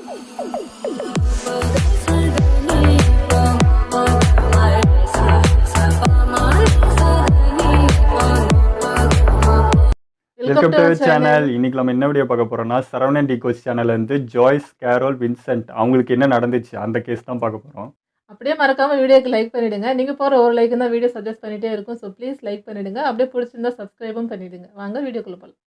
Welcome to channel. இன்னைக்கு நம்ம என்ன வீடியோ பார்க்க போறோம்னா சரவணன் டிகோஸ் சேனல்ல இருந்து ஜாய்ஸ் கேரோல் வின்சென்ட் அவங்களுக்கு என்ன நடந்துச்சு அந்த கேஸ் தான் பார்க்க போறோம். அப்படியே மறக்காம வீடியோக்கு லைக் பண்ணிடுங்க. நீங்க போற ஒரு லைக் தான் வீடியோ சஜஸ்ட் பண்ணிட்டே இருக்கும். ஸோ ப்ளீஸ் லைக் பண்ணிடுங்க. அப்படியே பிடிச்சிருந்தா சப்ஸ்கிரைபும் பண்ணிடுங்க. வாங்க வீடியோக்குள்ள போலாம்.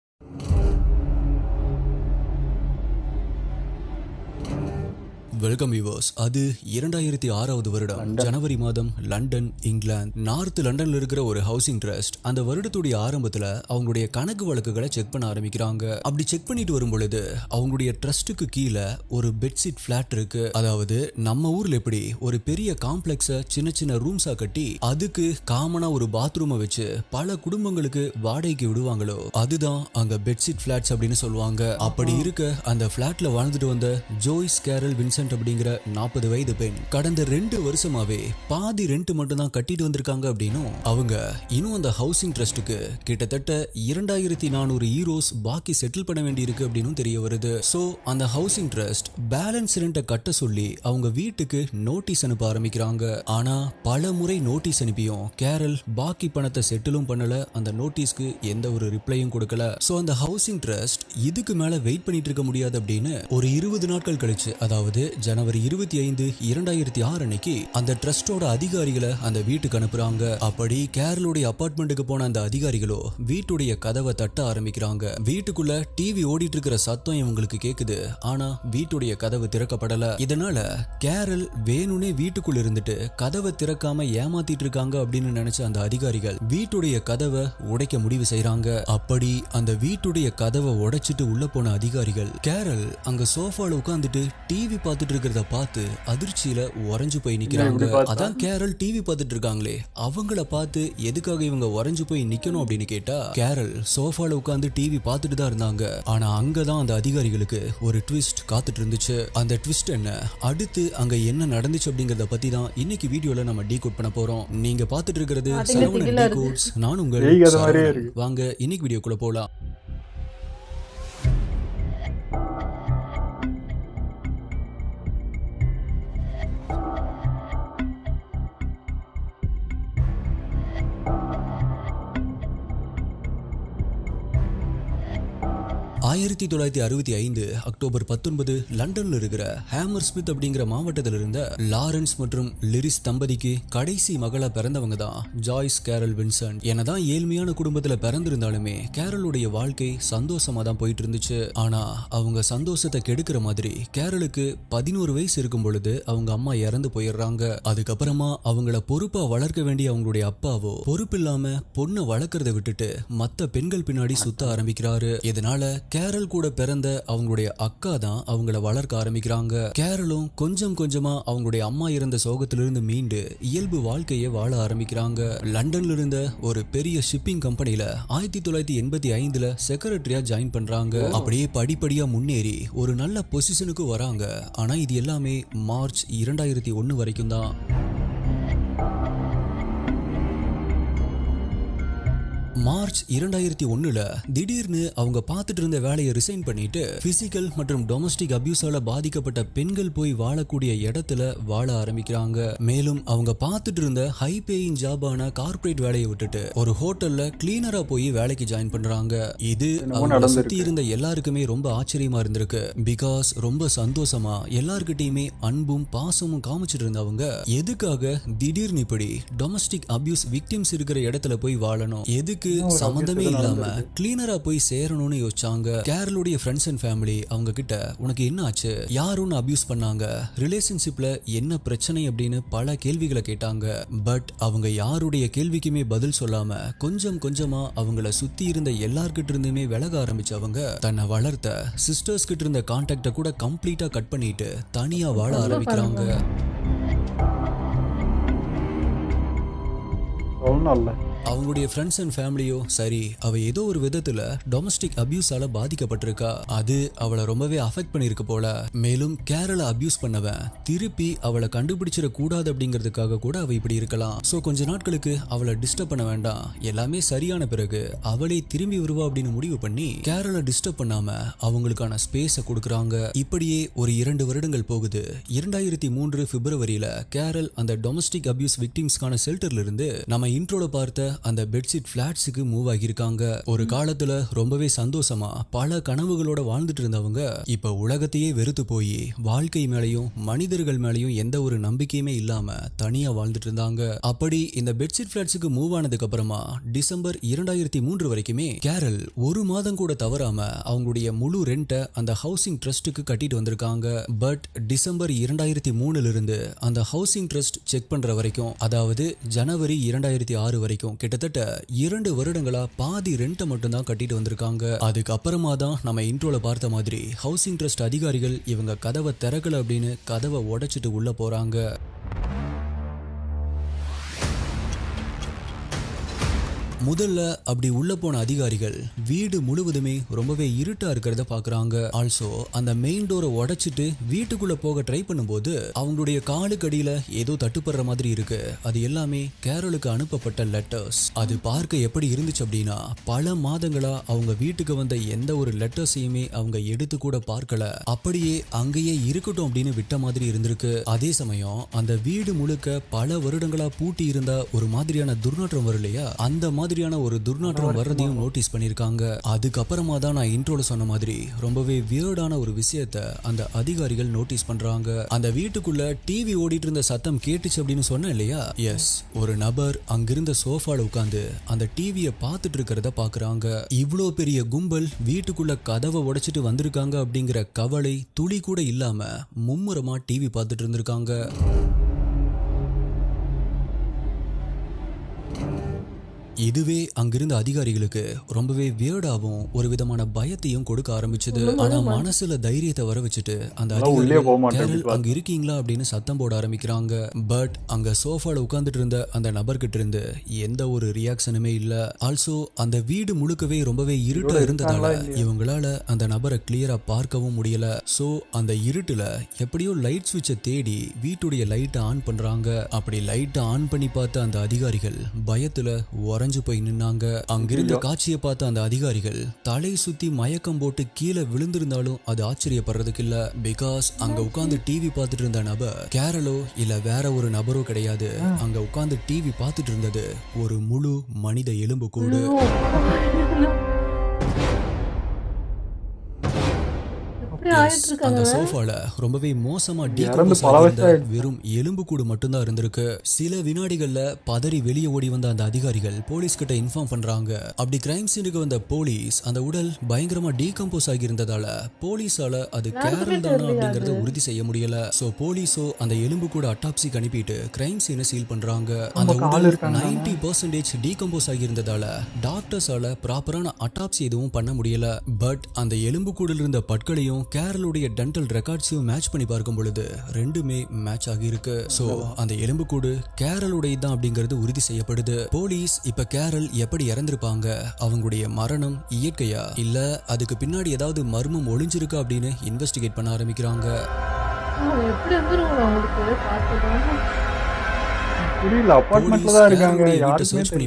Welcome viewers. அது 2006வது வருடம் ஜனவரி மாதம் லண்டன், இங்கிலாந்து. நார்த் லண்டன்ல இருக்கிற ஒரு ஹவுசிங் ட்ரஸ்ட் அந்த வருடத்துடைய ஆரம்பத்துல அவங்களுடைய கணக்கு வழக்குகளை செக் பண்ண ஆரம்பிக்கிறாங்க. அப்படி செக் பண்ணிட்டு வரும் பொழுது அவங்களுடைய ட்ரஸ்ட்டுக்கு கீழே ஒரு பெட்ஷீட் பிளாட் இருக்கு. அதாவது நம்ம ஊர்ல எப்படி ஒரு பெரிய காம்ப்ளெக்ஸ சின்ன சின்ன ரூம்ஸா கட்டி அதுக்கு காமனா ஒரு பாத்ரூமை வச்சு பல குடும்பங்களுக்கு வாடகைக்கு விடுவாங்களோ அதுதான் அங்க பெட்ஷீட் பிளாட்ஸ் அப்படின்னு சொல்லுவாங்க. அப்படி இருக்க அந்த பிளாட்ல வாழ்ந்துட்டு வந்த ஜோய்ஸ் கேரல் வின்சென்ட் அப்படிங்கிற 40 வயது பெண் கடந்த 2 வருஷமாவே பாதி ரெண்ட் மட்டும் தான் கட்டிட்டு வந்திருக்காங்க அப்படின்னும் அவங்க இன்னும் அந்த ஹவுசிங் ட்ரஸ்ட்டுக்கு கிட்டத்தட்ட 2400 யூரோஸ் பாக்கி செட்டில் பண்ண வேண்டி இருக்கு அப்படின்னு தெரிய வருது. சோ அந்த ஹவுசிங் ட்ரஸ்ட் பேலன்ஸ் ரெண்ட்டை கட்ட சொல்லி அவங்க வீட்டுக்கு நோட்டீஸ் அனுப்ப ஆரம்பிக்கிறாங்க. ஆனா பல முறை நோட்டீஸ் அனுப்பியும் கேரல் பாக்கி பணத்தை செட்டிலும் பண்ணல, அந்த நோட்டீஸ்க்கு எந்த ஒரு ரிப்ளையும் கொடுக்கல. சோ அந்த ஹவுசிங் ட்ரஸ்ட் இதுக்கு மேல வெயிட் பண்ணிட்டு இருக்க முடியாது அப்படின்னு ஒரு 20 நாட்கள் கழிச்சு, அதாவது ஜனவரி 25, 2006 அன்னைக்கு அந்த ட்ரஸ்டோட அதிகாரிகளை அந்த வீட்டுக்கு அனுப்புறாங்க. அப்படி கேரளுடைய அபார்ட்மெண்ட்டுக்கு போன அந்த அதிகாரிகளோ வீட்டுடைய கதவை தட்ட ஆரம்பிக்கிறாங்க. வீட்டுக்குள்ள டிவி ஓடிட்டு இருக்கிற சத்தம் இவங்களுக்கு கேக்குது. ஆனா வீட்டுடைய கதவு திறக்கப்படல. இதனால கேரல் வேணும்னே வீட்டுக்குள்ள இருந்துட்டு கதவை திறக்காம ஏமாத்திட்டு இருக்காங்க அப்படின்னு நினைச்ச அந்த அதிகாரிகள் வீட்டுடைய கதவை உடைக்க முடிவு செய்யறாங்க. அப்படி அந்த வீட்டுடைய கதவை உடைச்சிட்டு உள்ள போன அதிகாரிகள் கேரல் அங்க சோஃபால உட்கார்ந்துட்டு டிவி பார்த்துட்டு இருக்கிறத பார்த்து அதிர்ச்சியில உறைஞ்சு போய் நிக்கிறாங்க. அதான் கேரல் டிவி பார்த்துட்டு இருக்காங்களே அவங்கள பார்த்து எதுக்காக இவங்க உறைஞ்சு போய் நிக்கணும் அப்படின்னு கேட்டா, கேரல் சோஃபால உட்கார்ந்து டிவி பார்த்துட்டு தான் இருந்தாங்க. ஆனா அங்கதான் அந்த அதிகாரிகளுக்கு ஒரு ட்விஸ்ட் காத்துட்டு இருந்துச்சு. அந்த ட்விஸ்ட் என்ன, அடுத்து அங்க என்ன நடந்துச்சு அப்படிங்கறத பத்தி தான் இன்னைக்கு வீடியோல நம்ம டீகோட் பண்ண போறோம். நீங்க பார்த்துட்டு இருக்கிறது சரவணன் டீகோட்ஸ். நான் உங்கள் சரவணன். வாங்க இன்னைக்கு வீடியோக்குள்ள போலாம். அக்டோபர் 19 லண்டன்ல இருக்கிற ஹேமர் ஸ்மித் அப்படிங்கிற மாவட்டத்தில் இருந்த லாரன்ஸ் மற்றும் லிரிஸ் தம்பதிக்கு கடைசி மகளா பிறந்தவங்க தான் ஜாய்ஸ் கேரல் வின்சென்ட். என்னதான் ஏழ்மையான குடும்பத்துல பிறந்திருந்தாலுமே கேரளுடைய வாழ்க்கை சந்தோஷமா தான் போயிட்டு இருந்துச்சு. ஆனா அவங்க சந்தோஷத்தை கெடுக்கிற மாதிரி கேரளுக்கு 11 வயசு இருக்கும் பொழுது அவங்க அம்மா இறந்து போயிடுறாங்க. அதுக்கப்புறமா அவங்கள பொறுப்பா வளர்க்க வேண்டிய அவங்களுடைய அப்பாவோ பொறுப்பு இல்லாம பொண்ணை வளர்க்கறத விட்டுட்டு மத்த பெண்கள் பின்னாடி சுத்த ஆரம்பிக்கிறாரு. இதனால கேரல் கூட பிறந்த அவங்களுடைய அக்கா தான் அவங்கள வளர்க்க ஆரம்பிக்கிறாங்க. கேரலும் கொஞ்சம் கொஞ்சமா அவங்களுடைய அம்மா இருந்த சோகத்திலிருந்து மீண்டு இயல்பு வாழ்க்கையை வாழ ஆரம்பிக்கிறாங்க. லண்டன்ல இருந்த ஒரு பெரிய ஷிப்பிங் கம்பெனில 1985ல செக்ரட்டரியா ஜாயின் பண்றாங்க. அப்படியே படிப்படியா முன்னேறி ஒரு நல்ல பொசிஷனுக்கு வராங்க. ஆனா இது எல்லாமே மார்ச் 2001 வரைக்கும் தான். மார்ச் 2001ல திடீர்னு அவங்க பார்த்துட்டு இருந்த வேலையை ரிசைன் பண்ணிட்டு பிசிக்கல் மற்றும் டொமஸ்டிக் அபியூஸால பாதிக்கப்பட்ட பெண்கள் போய் வாழக்கூடிய இடத்துல வாழ ஆரம்பிக்கிறாங்க. மேலும் அவங்க பார்த்துட்டு இருந்த ஹை பேயிங் ஜாபான கார்ப்பரேட் வேலையை விட்டுட்டு ஒரு ஹோட்டல்ல கிளீனரா போய் வேலைக்கு ஜாயின் பண்றாங்க. இது அவங்க சுத்தி இருந்த எல்லாருக்குமே ரொம்ப ஆச்சரியமா இருந்திருக்கு. பிகாஸ் ரொம்ப சந்தோஷமா எல்லார்கிட்டயுமே அன்பும் பாசமும் காமிச்சிட்டு இருந்தவங்க எதுக்காக திடீர்னு இப்படி டொமஸ்டிக் அபியூஸ் விக்டிம்ஸ் இருக்கிற இடத்துல போய் வாழணும், எதுக்கு சம்பந்தமே இல்லாம கிளீனரா போய் சேரணும்னு யோசிச்சாங்க. கேரளுடைய ஃப்ரெண்ட்ஸ் அண்ட் ஃபேமிலி அவங்க கிட்ட உனக்கு என்ன ஆச்சு, யாரும் அபியூஸ் பண்ணாங்க, ரிலேஷன்ஷிப்ல என்ன பிரச்சனை அப்படின்னு பல கேள்விகளை கேட்டாங்க. பட் அவங்க யாருடைய கேள்விக்குமே பதில் சொல்லாம கொஞ்சம் கொஞ்சமா அவங்கள சுத்தி இருந்த எல்லார்கிட்ட இருந்துமே விலக ஆரம்பிச்சவங்க தன்னை வளர்த்த சிஸ்டர்ஸ் கிட்ட இருந்த கான்டாக்ட கூட கம்ப்ளீட்டா கட் பண்ணிட்டு தனியா வாழ ஆரம்பிக்கிறாங்க. அவங்களுடைய ஃப்ரெண்ட்ஸ் அண்ட் ஃபேமிலியோ சரி அவ ஏதோ ஒரு விதத்துல டொமஸ்டிக் அபியூஸால பாதிக்கப்பட்டிருக்கா, அது அவளை ரொம்பவே அஃபெக்ட் பண்ணிருக்கு போல. மேலும் கேரளை அபியூஸ் பண்ணவன் திருப்பி அவளை கண்டுபிடிச்சிட கூடாது அப்படிங்கிறதுக்காக கூட அவ இப்படி இருக்கலாம். சோ கொஞ்ச நாட்களுக்கு அவளை டிஸ்டர்ப் பண்ண வேண்டாம், எல்லாமே சரியான பிறகு அவளே திரும்பி வருவா அப்படின்னு முடிவு பண்ணி கேரளை டிஸ்டர்ப் பண்ணாம அவங்களுக்கான ஸ்பேஸை கொடுக்குறாங்க. இப்படியே ஒரு 2 வருடங்கள் போகுது. 2003 பிப்ரவரியில கேரல் அந்த டொமஸ்டிக் அபியூஸ் விக்டிம்ஸ்க்கான ஷெல்டர்ல இருந்து நம்ம இன்ட்ரோல பார்த்த அந்த பெட்ஷீட் ஃபிளாட்ஸுக்கு மூவ் ஆகியிருக்காங்க. ஒரு காலத்துல ரொம்பவே சந்தோஷமா பல கனவுகளோட வாழ்ந்துட்டு இருந்தவங்க இப்ப உலகத்தையே வெறுத்து போய் வாழ்க்கை மேலையும் மனிதர்கள் மேலையும் எந்த ஒரு நம்பிக்கையுமே இல்லாம தனியா வாழ்ந்துட்டு இருந்தாங்க. அப்படி இந்த பெட்ஷீட் ஃபிளாட்ஸுக்கு மூவ் ஆனதுக்கு அப்புறமா டிசம்பர் 2003 வரைக்குமே கேரல் ஒரு மாதம் கூட தவறாம அவங்களுடைய முழு ரெண்ட்டை அந்த ஹவுசிங் ட்ரஸ்ட்டுக்கு கட்டிட்டு வந்திருக்காங்க. பட் டிசம்பர் 2003 இருந்து அந்த ஹவுசிங் ட்ரஸ்ட் செக் பண்ற வரைக்கும், அதாவது ஜனவரி 2006 வரைக்கும் கிட்டத்தட்ட 2 வருடங்களா பாதி ரெண்ட்டை மட்டும் தான் கட்டிட்டு வந்திருக்காங்க. அதுக்கப்புறமா தான் நம்ம இன்ட்ரோல பார்த்த மாதிரி ஹவுசிங் ட்ரஸ்ட் அதிகாரிகள் இவங்க கதவை திறக்கல அப்படின்னு கதவை உடைச்சிட்டு உள்ள போறாங்க. முதல்ல அப்படி உள்ள போன அதிகாரிகள் வீடு முழுவதுமே ரொம்பவே இருட்டா இருக்கிறத பாக்குறாங்க. ஆல்சோ அந்த மெயின் டோரை உடைச்சிட்டு வீட்டுக்குள்ள போக ட்ரை பண்ணும்போது அவங்களுடைய காலுக்கு அடியில ஏதோ தட்டுப்படுற மாதிரி இருக்கு. அது எல்லாமே கேரளுக்கு அனுப்பப்பட்ட லெட்டர்ஸ். அது பார்க்க எப்படி இருந்துச்சு அப்படின்னா, பல மாதங்களா அவங்க வீட்டுக்கு வந்த எந்த ஒரு லெட்டர்ஸையுமே அவங்க எடுத்து கூட பார்க்கல, அப்படியே அங்கேயே இருக்கட்டும் அப்படின்னு விட்ட மாதிரி இருந்திருக்கு. அதே சமயம் அந்த வீடு முழுக்க பல வருடங்களா பூட்டி இருந்தா ஒரு மாதிரியான துர்நாற்றம் வரும் இல்லையா, அந்த மாதிரியான ஒரு துர்நாற்றம் வர்றதையும் நோட்டீஸ் பண்ணிருக்காங்க. அதுக்கப்புறமா தான் நான் இன்ட்ரோல சொன்ன மாதிரி ரொம்பவே வியர்டான ஒரு விஷயத்தை அந்த அதிகாரிகள் நோட்டீஸ் பண்றாங்க. அந்த வீட்டுக்குள்ள டிவி ஓடிட்டு இருந்த சத்தம் கேட்டுச்சு அப்படின்னு சொன்னேன் இல்லையா, எஸ், ஒரு நபர் அங்கிருந்த சோஃபால உட்கார்ந்து அந்த டிவியை பார்த்துட்டு இருக்கிறத பாக்குறாங்க. இவ்வளோ பெரிய கும்பல் வீட்டுக்குள்ள கதவை உடைச்சிட்டு வந்திருக்காங்க அப்படிங்கிற கவலை துளி கூட இல்லாம மும்முரமா டிவி பார்த்துட்டு இருந்திருக்காங்க. இதுவே அங்கிருந்த அதிகாரிகளுக்கு ரொம்பவே வியர்டாவும் ஒரு விதமான பயத்தையும் கொடுக்க ஆரம்பிச்சது. ஆனா மனசுல தைரியத்தை வர வச்சுட்டு அந்த அதிகாரிகள் அங்க இருக்கீங்களா அப்படின்னு சத்தம் போட ஆரம்பிக்கிறாங்க. பட் அங்க சோஃபால உட்கார்ந்துட்டு இருந்த அந்த நபர்கிட்ட இருந்து எந்த ஒரு ரியாக்ஷனுமே இல்ல. ஆல்சோ அந்த வீடு முழுக்கவே ரொம்பவே இருட்டா இருந்ததால இவங்களால அந்த நபரை கிளியரா பார்க்கவும் முடியல. சோ அந்த இருட்டுல எப்படியோ லைட் சுவிட்சை தேடி வீட்டுடைய லைட்டை ஆன் பண்றாங்க. அப்படி லைட்டை ஆன் பண்ணி பார்த்த அந்த அதிகாரிகள் பயத்துல உறைஞ்சு போய் நின்னாங்க. அங்கிருந்த காட்சியை பார்த்த அந்த அதிகாரிகள் தலை சுத்தி மயக்கம் போட்டு கீழே விழுந்திருந்தாலும் அது ஆச்சரியப்படுறதுக்கு இல்ல. பிகாஸ் அங்க உட்கார்ந்து டிவி பார்த்துட்டு இருந்த நபர் கேரளோ இல்ல வேற ஒரு நபரோ கிடையாது. அங்க உட்கார்ந்து டிவி பார்த்துட்டு இருந்தது ஒரு முழு மனித எலும்பு கூடு. அந்த சோஃபால ரொம்பவே மோசமா வெறும் எலும்பு கூடு மட்டும்தான் இருந்திருக்கு. சில வினாடிகள்ல பதறி வெளியே ஓடி வந்த அந்த அதிகாரிகள் போலீஸ் கிட்ட இன்ஃபார்ம் பண்றாங்க. அப்படி கிரைம் சீனுக்கு வந்த போலீஸ் அந்த உடல் பயங்கரமா டீகம்போஸ் ஆகி இருந்ததால போலீஸால அது கேரல் தானா அப்படிங்கறத உறுதி செய்ய முடியல. சோ போலீஸோ அந்த எலும்பு கூட அட்டாப்சிக்கு அனுப்பிட்டு கிரைம் சீனை சீல் பண்றாங்க. அந்த உடல் 90% டீகம்போஸ் ஆகி இருந்ததால டாக்டர்ஸால ப்ராப்பரான அட்டாப்சி எதுவும் பண்ண முடியல. பட் அந்த எலும்பு கூடில் இருந்த பற்களையும் கேரளுடைய டென்டல் ரெக்கார்ட்ஸையும் மேட்ச் பண்ணி பார்க்கும் பொழுது ரெண்டுமே மேட்ச் ஆகி இருக்கு. சோ அந்த எலும்புக்கூடு கேரளுடைய தான் அப்படிங்கிறது உறுதி செய்யப்படுது. போலீஸ் இப்ப கேரல் எப்படி இறந்திருப்பாங்க, அவங்களுடைய மரணம் இயற்கையா இல்ல அதுக்கு பின்னாடி ஏதாவது மர்மம் ஒளிஞ்சிருக்கா அப்படின்னு இன்வெஸ்டிகேட் பண்ண ஆரம்பிக்கிறாங்க.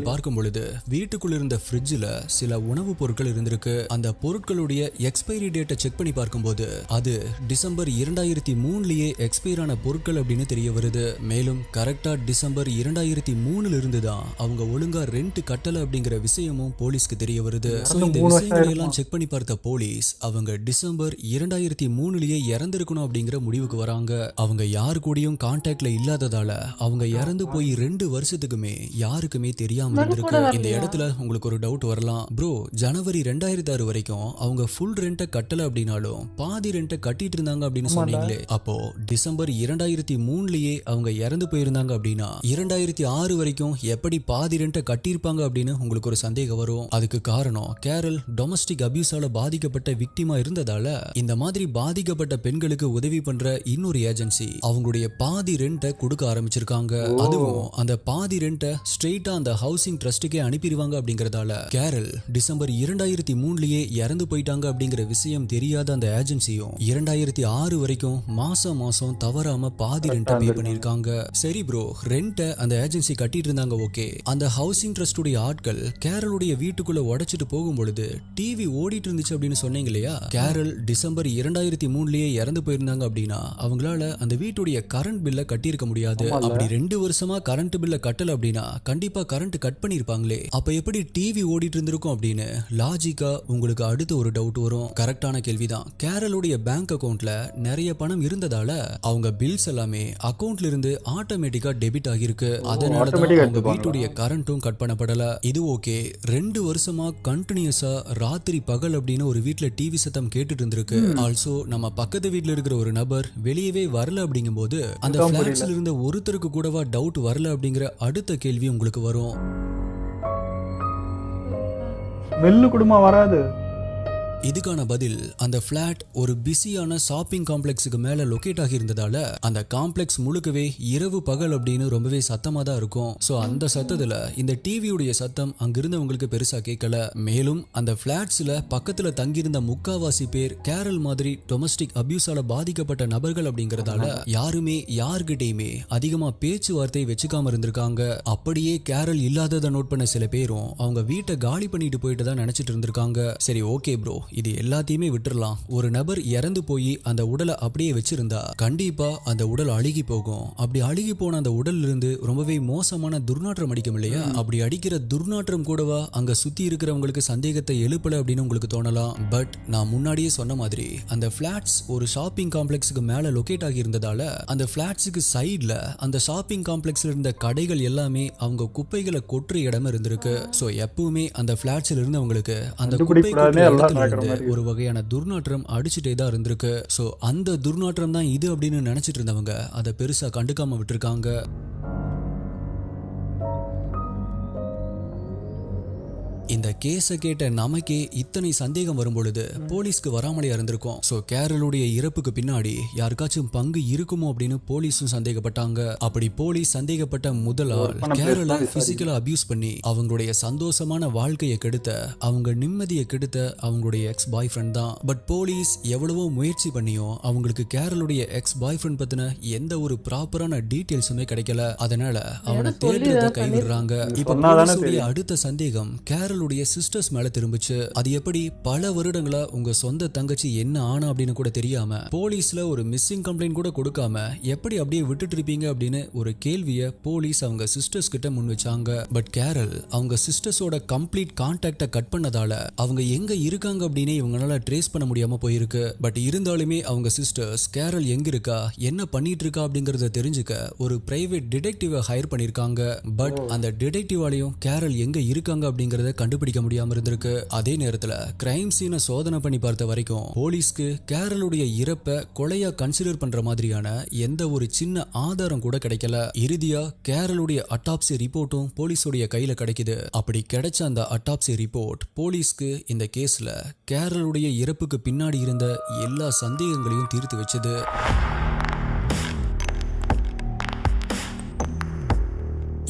பார்க்கும் பொழுது வீட்டுக்குள்ள இருந்த ஃப்ரிட்ஜ்ல சில உணவுப் பொருட்கள் இருந்திருக்கு. அந்த பொருட்களுடைய எக்ஸ்பைரி டேட்டை செக் பண்ணி பார்க்கும்போது அது டிசம்பர் 2003லயே எக்ஸ்பைர் ஆன பொருட்கள் அப்படின்னு தெரிய வருது. மேலும் கரெக்டா டிசம்பர் 2003 இருந்து தான் அவங்க ஒழுங்கா ரெண்ட் கட்டல அப்படிங்கிற விஷயமும் போலீஸ்க்கு தெரிய வருது. இந்த விஷயங்களை எல்லாம் செக் பண்ணி பார்த்த போலீஸ் அவங்க டிசம்பர் 2003லயே இறந்திருக்கணும் அப்படிங்கிற முடிவுக்கு வராங்க. அவங்க யாரு கூடயும் கான்டாக்ட்ல இல்லாததால அவங்க இறந்து போய் 2 வருஷத்துக்குமே யாருக்குமே தெரியாம இருந்திருக்கு. இந்த இடத்துல உங்களுக்கு ஒரு டவுட் வரலாம், ப்ரோ ஜனவரி 2006 வரைக்கும் அவங்க ஃபுல் ரெண்ட்டை கட்டல அப்படின்னாலும் பாதி ரெண்ட்டை கட்டிட்டு இருந்தாங்க அப்படின்னு சொன்னீங்களே, அப்போ டிசம்பர் 2003லயே அவங்க இறந்து போயிருந்தாங்க அப்படின்னா 2006 வரைக்கும் எப்படி பாதி ரெண்ட்டை கட்டியிருப்பாங்க அப்படின்னு உங்களுக்கு ஒரு சந்தேகம் வரும். அதுக்கு காரணம் கேரல் டொமஸ்டிக் அபியூஸால பாதிக்கப்பட்ட விக்டிமா இருந்ததால இந்த மாதிரி பாதிக்கப்பட்ட பெண்களுக்கு உதவி பண்ற இன்னொரு ஏஜென்சி அவங்களுடைய பாதி ரெண்ட்டை கொடுக்க ஆரம்பிச்சிருக்காங்க. அதுவும் அதுவும் அந்த பாதி ரெண்ட்டை ஸ்ட்ரெயிட்டா அந்த ஹவுசிங் ட்ரஸ்ட்டுக்கே அனுப்பிடுவாங்க அப்படிங்கறதால கேரல் டிசம்பர் 2003லயே இறந்து போயிட்டாங்க அப்படிங்கிற விஷயம் தெரியாத அந்த ஏஜென்சியும் 2006 வரைக்கும் மாசம் தவறாம பாதி ரெண்ட்டை பே பண்ணிருக்காங்க. சரி ப்ரோ, ரெண்ட்டை அந்த ஏஜென்சி கட்டிட்டு இருந்தாங்க, ஓகே. அந்த ஹவுசிங் ட்ரஸ்டுடைய ஆட்கள் கேரளுடைய வீட்டுக்குள்ள உடைச்சிட்டு போகும்பொழுது டிவி ஓடிட்டு இருந்துச்சு அப்படின்னு சொன்னீங்க இல்லையா? கேரல் டிசம்பர் 2003லயே இறந்து போயிருந்தாங்க அப்படின்னா அவங்களால அந்த வீட்டுடைய கரண்ட் பில்ல கட்டியிருக்க முடியாது. அப்படி 2 வருஷமா கரண்ட் பில்ல கட்டல அப்படின்னா கண்டிப்பா கரண்ட் கட் பண்ணிருப்பாங்களே. அப்ப எப்படி டிவி ஓடிட்டு இருந்திருக்கும் அப்படின்னு லாஜிக்கா உங்களுக்கு அடுத்த ஒரு டவுட் வரும். கரெக்டான கேள்விதான். கேரளுடைய பேங்க் அக்கவுண்ட்ல நிறைய பணம் இருந்ததால அவங்க பில்ஸ் எல்லாமே அக்கவுண்ட்ல இருந்து ஆட்டோமேட்டிக்கா டெபிட் ஆகிருக்கு. அதனால அவங்க வீட்டுடைய கரண்ட்டும் கட் பண்ணப்படல. இது ஓகே. 2 வருஷமா கண்டினியூஸா ராத்திரி பகல் அப்படின்னு ஒரு வீட்ல டிவி சத்தம் கேட்டுட்டு இருந்திருக்கு. ஆல்சோ நம்ம பக்கத்து வீட்ல இருக்கிற ஒரு நபர் வெளியவே வரல அப்படிங்கும்போது அந்த பிளாட்ஸ்ல இருந்த ஒருத்தருக்கு கூடவா டவுட் வரல அப்படிங்கிற அடுத்த கேள்வி உங்களுக்கு வரும். வெள்ளு குடும்பம் வராது. இதுக்கான பதில், அந்த பிளாட் ஒரு பிஸியான ஷாப்பிங் காம்ப்ளெக்ஸுக்கு மேல லொகேட் ஆகி இருந்ததால அந்த காம்ப்ளெக்ஸ் முழுக்கவே இரவு பகல் அப்படின்னு ரொம்பவே சத்தமா தான் இருக்கும். சோ அந்த சத்தத்துல இந்த டிவியுடைய சத்தம் அங்கிருந்தவங்களுக்கு பெருசா கேட்கல. மேலும் அந்த பிளாட்ஸ்ல பக்கத்துல தங்கியிருந்த முக்காவாசி பேர் கேரல் மாதிரி டொமஸ்டிக் அபியூஸால பாதிக்கப்பட்ட நபர்கள் அப்படிங்கறதால யாருமே யார்கிட்டயுமே அதிகமா பேச்சுவார்த்தை வச்சுக்காம இருந்திருக்காங்க. அப்படியே கேரல் இல்லாததை நோட் பண்ண சில பேரும் அவங்க வீட்டை காலி பண்ணிட்டு போயிட்டு தான் நினைச்சிட்டு இருந்திருக்காங்க. சரி ஓகே ப்ரோ, இது எல்லாத்தையுமே விட்டுறலாம். ஒரு நபர் இறந்து போய் அந்த உடலை அப்படியே வச்சிருந்தா கண்டிப்பா அந்த உடல் அழுகி போகும். அப்படி அழுகி போன அந்த உடல்ல இருந்து ரொம்பவே மோசமான துர்நாற்றம் அடிக்கும் இல்லையா? அப்படி அடிக்கிற துர்நாற்றம் கூடவா அங்க சுத்தி இருக்கிறவங்களுக்கு சந்தேகத்தை எழுப்பல அப்படின்னு உங்களுக்கு தோணலாம். பட் நான் முன்னாடியே சொன்ன மாதிரி அந்த பிளாட்ஸ் ஒரு ஷாப்பிங் காம்ப்ளெக்ஸுக்கு மேல லொகேட் ஆகி இருந்ததால அந்த பிளாட்ஸுக்கு சைட்ல அந்த ஷாப்பிங் காம்ப்ளெக்ஸ்ல இருந்த கடைகள் எல்லாமே அவங்க குப்பைகளை கொற்ற இடம் இருந்திருக்கு. சோ எப்பவுமே அந்த பிளாட்ஸ்ல இருந்தவங்களுக்கு அந்த குப்பை ஒரு வகையான துர்நாற்றம் அடிச்சுட்டே தான் இருந்திருக்கு. சோ அந்த துர்நாற்றம் தான் இது அப்படின்னு நினைச்சிட்டு இருந்தவங்க அதை பெருசா கண்டுக்காம விட்டுருக்காங்க. இந்த கேஸை கேட்ட நமக்கே இத்தனை சந்தேகம் வரும் பொழுது போலீஸ்க்கு வராமலே இருந்திருக்கும். சோ கேரளுடைய இறப்புக்கு பின்னாடி யாருக்காச்சும் பங்கு இருக்குமோ அப்படின்னு போலீஸும் சந்தேகப்பட்டாங்க. அப்படி போலீஸ் சந்தேகப்பட்ட முதல் ஆள் கேரள பிசிக்கலா அபியூஸ் பண்ணி அவங்களுடைய சந்தோஷமான வாழ்க்கையை கெடுத்த, அவங்க நிம்மதியை கெடுத்த அவங்களுடைய எக்ஸ் பாய் ஃப்ரெண்ட் தான். பட் போலீஸ் எவ்வளவோ முயற்சி பண்ணியும் அவங்களுக்கு கேரளுடைய எக்ஸ் பாய் ஃப்ரெண்ட் பத்தின எந்த ஒரு ப்ராப்பரான டீடைல்ஸுமே கிடைக்கல. அதனால அவனை தேடுறத கைவிடுறாங்க. இப்ப போலீஸுடைய அடுத்த சந்தேகம் கேரள சிஸ்டர்ஸ் மேல திரும்பிச்சு. அது எப்படி பல வருடங்களா உங்க சொந்த தங்கச்சி என்ன ஆனா அப்படின்னு கூட தெரியாம போலீஸ்ல ஒரு மிஸ்ஸிங் கம்ப்ளைண்ட் கூட கொடுக்காம எப்படி அப்படியே விட்டுட்டு இருப்பீங்க அப்படின்னு ஒரு கேள்வியை போலீஸ் அவங்க சிஸ்டர்ஸ் கிட்ட முன் வச்சாங்க. பட் கேரல் அவங்க சிஸ்டர்ஸோட கம்ப்ளீட் கான்டாக்ட கட் பண்ணதால அவங்க எங்க இருக்காங்க அப்படின்னு இவங்களால ட்ரேஸ் பண்ண முடியாம போயிருக்கு. பட் இருந்தாலுமே அவங்க சிஸ்டர்ஸ் கேரல் எங்க இருக்கா, என்ன பண்ணிட்டு இருக்கா அப்படிங்கறத தெரிஞ்சுக்க ஒரு பிரைவேட் டிடெக்டிவ ஹையர் பண்ணிருக்காங்க. பட் அந்த டிடெக்டிவாலையும் கேரல் எங்க இருக்காங்க அப்படிங்கறத கண்டுபிடிக்க முடியாம இருந்திருக்கு. அதே நேரத்துல கிரைம் சீனை சோதனை பண்ணி பார்த்த வரைக்கும் போலீஸ்க்கு கேரளுடைய இறப்பை கொலையா கன்சிடர் பண்ற மாதிரியான எந்த ஒரு சின்ன ஆதாரம் கூட கிடைக்கல. இறுதியா கேரளுடைய அட்டாப்சி ரிப்போர்ட்டும் போலீஸோடைய கையில கிடைக்குது. அப்படி கிடைச்ச அந்த அட்டாப்சி ரிப்போர்ட் போலீஸ்க்கு இந்த கேஸ்ல கேரளுடைய இறப்புக்கு பின்னாடி இருந்த எல்லா சந்தேகங்களையும் தீர்த்து வச்சது.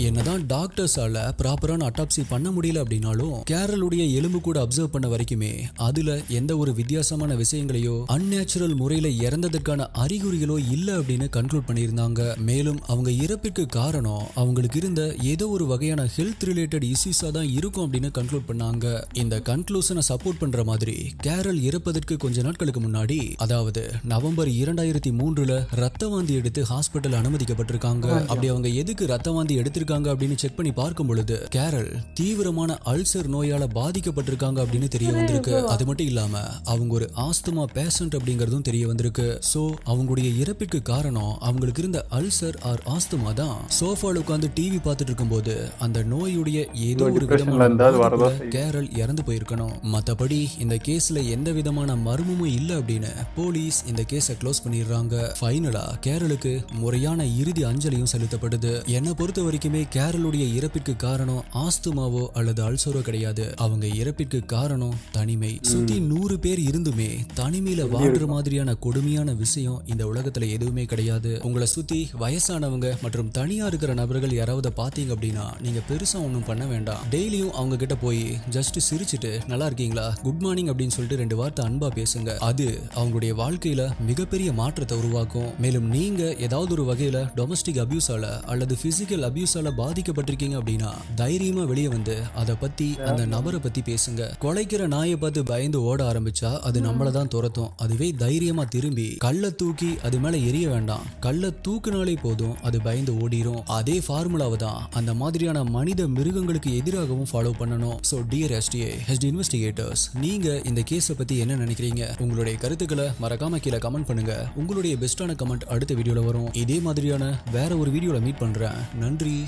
என்னதான் டாக்டர்ஸால ப்ராப்பரான அட்டாப்சி பண்ண முடியல அப்படின்னாலும் கேரளுடைய எலும்பு கூட அப்சர்வ் பண்ண வரைக்குமே அதுல எந்த ஒரு வித்தியாசமான விஷயங்களையோ அன்நேச்சுரல் முறையில இறந்ததற்கான அறிகுறிகளோ இல்ல அப்படின்னு கன்க்ளூட் பண்ணியிருந்தாங்க. மேலும் அவங்க இறப்பிற்கு காரணம் அவங்களுக்கு இருந்த ஏதோ ஒரு வகையான ஹெல்த் ரிலேட்டட் இஷ்யூஸா தான் இருக்கும் அப்படின்னு கன்க்ளூட் பண்ணாங்க. இந்த கன்க்ளூஷனை சப்போர்ட் பண்ற மாதிரி கேரல் இறப்பதற்கு கொஞ்ச நாட்களுக்கு முன்னாடி, அதாவது நவம்பர் 2003 ரத்த வாந்தி எடுத்து ஹாஸ்பிட்டல் அனுமதிக்கப்பட்டிருக்காங்க. அப்படி அவங்க எதுக்கு ரத்த வாந்தி எடுத்திருக்காங்க அப்படின்னு செக் பண்ணி பார்க்கும் பொழுது கேரல் தீவிரமான அல்சர் நோயால பாதிக்கப்பட்டிருக்காங்க அப்படின்னு தெரிய வந்திருக்கு. அது மட்டும் இல்லாம அவங்க ஒரு ஆஸ்துமா பேஷண்ட் அப்படிங்கறதும் தெரிய வந்திருக்கு. சோ அவங்களுடைய இறப்பிற்கு காரணம் அவங்களுக்கு இருந்த அல்சர் ஆர் ஆஸ்துமா தான். சோஃபால உட்கார்ந்து டிவி பார்த்துட்டு இருக்கும்போது அந்த நோயுடைய ஏதோ ஒரு விதமான கேரல் இறந்து போயிருக்கணும். மத்தபடி இந்த கேஸ்ல எந்த விதமான மர்மமும் இல்ல அப்படின்னு போலீஸ் இந்த கேஸை க்ளோஸ் பண்ணிடுறாங்க. ஃபைனலா கேரலுக்கு முறையான இறுதி அஞ்சலியும் செலுத்தப்படுது. என்னை பொறுத்த வரைக்குமே உண்மையாவே கேரளுடைய இறப்பிற்கு காரணம் ஆஸ்துமாவோ அல்லது அல்சரோ கிடையாது. அவங்க இறப்பிற்கு காரணம் தனிமை. சுத்தி 100 பேர் இருந்துமே தனிமையில வாழ்ற மாதிரியான கொடுமையான விஷயம் இந்த உலகத்துல எதுவுமே கிடையாது. உங்களை சுத்தி வயசானவங்க மற்றும் தனியா இருக்கிற நபர்கள் யாராவது பாத்தீங்க அப்படின்னா நீங்க பெருசா ஒன்றும் பண்ண வேண்டாம். டெய்லியும் அவங்க கிட்ட போய் ஜஸ்ட் சிரிச்சுட்டு நல்லா இருக்கீங்களா, குட் மார்னிங் அப்படின்னு சொல்லிட்டு 2 வார்த்தை அன்பா பேசுங்க. அது அவங்களுடைய வாழ்க்கையில மிகப்பெரிய மாற்றத்தை உருவாக்கும். மேலும் நீங்க ஏதாவது ஒரு வகையில டொமஸ்டிக் அபியூஸால அல்லது பிசிக்கல் அபியூஸால பாதிக்கப்பட்டிருக்கீங்க அப்படின்னா தைரியமா வெளியே வந்து அதை பத்தி அந்த நபரை பத்தி பேசுங்க. கொலைக்கிற நாயை பார்த்து பயந்து ஓட ஆரம்பிச்சா அது நம்மள தான் துரத்தும். அதுவே தைரியமா திரும்பி கல்லை தூக்கி அது மேல எரிய வேண்டாம், கல்லை தூக்குனாலே போதும், அது பயந்து ஓடிரும். அதே ஃபார்முலாவை தான் அந்த மாதிரியான மனித மிருகங்களுக்கு எதிராகவும் ஃபாலோ பண்ணணும். So dear SDA HD investigators, நீங்க இந்த கேஸை பத்தி என்ன நினைக்கிறீங்க? உங்களுடைய கருத்துக்களை மறக்காம கீழே கமெண்ட் பண்ணுங்க. உங்களுடைய பெஸ்டான கமெண்ட் அடுத்த வீடியோல வரும். இதே மாதிரியான வேற ஒரு வீடியோல மீட் பண்றேன். நன்றி,